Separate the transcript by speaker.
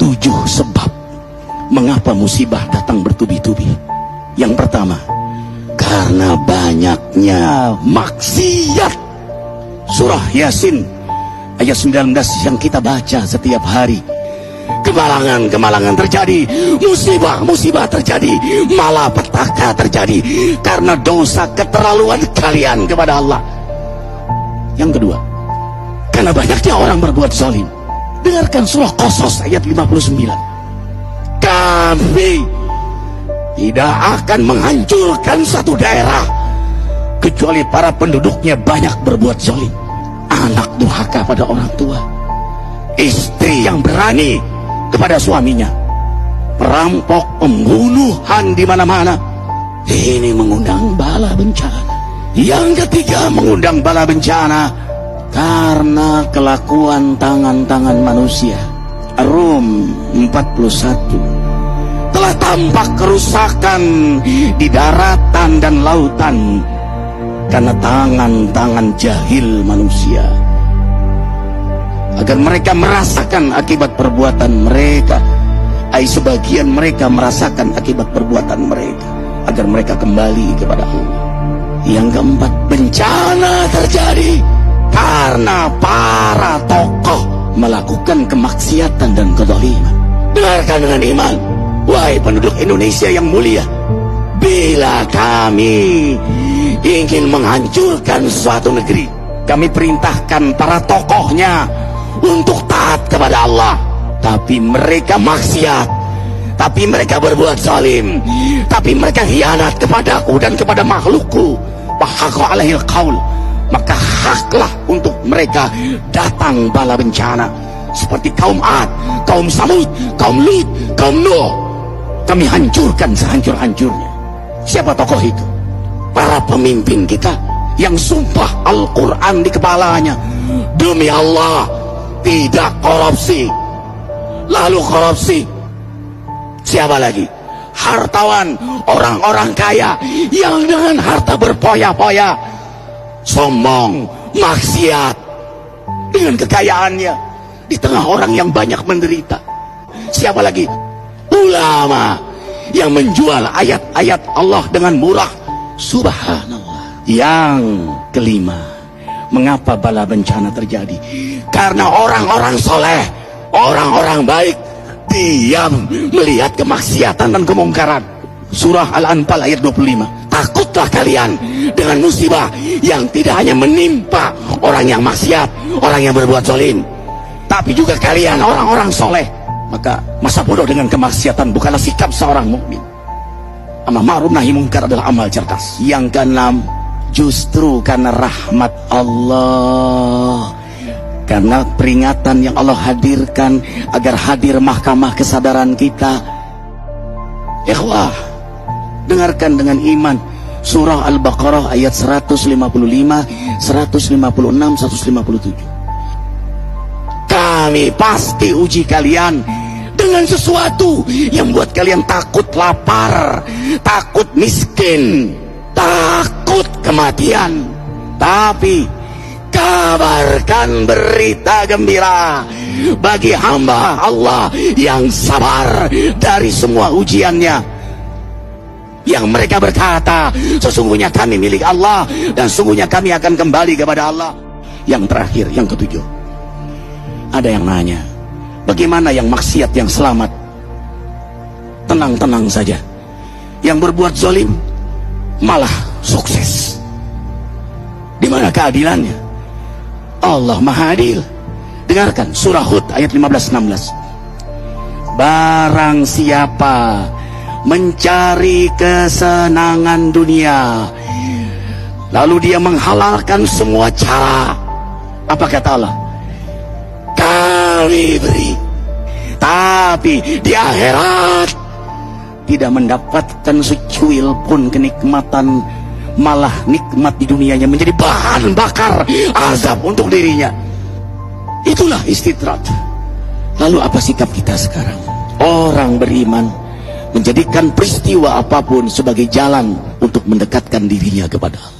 Speaker 1: 7 sebab mengapa musibah datang bertubi-tubi. Yang pertama, karena banyaknya maksiat. Surah Yasin ayat 19 yang kita baca setiap hari. Kemalangan terjadi, musibah terjadi, malapetaka terjadi karena dosa keterlaluan kalian kepada Allah. Yang kedua, karena banyaknya orang berbuat zalim. Dengarkan surah Qasas ayat 59. Kami tidak akan menghancurkan satu daerah kecuali para penduduknya banyak berbuat zalim. Anak durhaka pada orang tua, istri yang berani kepada suaminya, perampok, pembunuhan di mana-mana. Ini mengundang bala bencana. Yang ketiga, mengundang bala bencana karena kelakuan tangan-tangan manusia. Rum 41. Telah tampak kerusakan di daratan dan lautan karena tangan-tangan jahil manusia, agar mereka merasakan akibat perbuatan mereka. Sebagian mereka merasakan akibat perbuatan mereka, agar mereka kembali kepada Allah. Yang keempat, bencana terjadi karena para tokoh melakukan kemaksiatan dan kezaliman. Dengarkan dengan iman, wahai penduduk Indonesia yang mulia. Bila kami ingin menghancurkan suatu negeri, kami perintahkan para tokohnya untuk taat kepada Allah, tapi mereka maksiat, tapi mereka berbuat zalim, tapi mereka khianat kepadaku dan kepada makhlukku. Bahaqqa alaihil qaul, maka haklah untuk mereka datang bala bencana seperti kaum Ad, kaum Samud, kaum Lut, kaum Nuh. Kami hancurkan sehancur-hancurnya. Siapa tokoh itu? Para pemimpin kita yang sumpah Al-Quran di kepalanya, demi Allah tidak korupsi. Lalu korupsi. Siapa lagi? Hartawan, orang-orang kaya yang dengan harta berpoya-poya, sombong, maksiat dengan kekayaannya di tengah orang yang banyak menderita. Siapa lagi? Ulama yang menjual ayat-ayat Allah dengan murah. Subhanallah. Yang kelima, mengapa bala bencana terjadi? Karena orang-orang soleh, orang-orang baik diam melihat kemaksiatan dan kemungkaran. Surah Al-Anfal ayat 25. Takutlah kalian dengan musibah yang tidak hanya menimpa orang yang maksiat, orang yang berbuat zalim, tapi juga kalian orang-orang soleh. Maka masa bodoh dengan kemaksiatan bukanlah sikap seorang mukmin. Amar ma'ruf nahi mungkar adalah amal cerdas. Yang keenam, justru karena rahmat Allah, karena peringatan yang Allah hadirkan agar hadir mahkamah kesadaran kita. Ikhwah, dengarkan dengan iman surah Al-Baqarah ayat 155, 156, 157. Kami pasti uji kalian dengan sesuatu yang buat kalian takut lapar, takut miskin, takut kematian. Tapi kabarkan berita gembira bagi hamba Allah yang sabar dari semua ujiannya, yang mereka berkata, sesungguhnya kami milik Allah dan sesungguhnya kami akan kembali kepada Allah. Yang terakhir, yang ketujuh, ada yang nanya, bagaimana yang maksiat yang selamat? Tenang-tenang saja. Yang berbuat zalim malah sukses. Di mana keadilannya? Allah Maha Adil. Dengarkan surah Hud ayat 15-16. Barang siapa mencari kesenangan dunia, lalu dia menghalalkan semua cara, apa kata Allah? Kami beri, tapi di akhirat tidak mendapatkan secuil pun kenikmatan, malah nikmat di dunianya menjadi bahan bakar azab untuk dirinya. Itulah istidrat. Lalu apa sikap kita sekarang? Orang beriman menjadikan peristiwa apapun sebagai jalan untuk mendekatkan dirinya kepada Allah.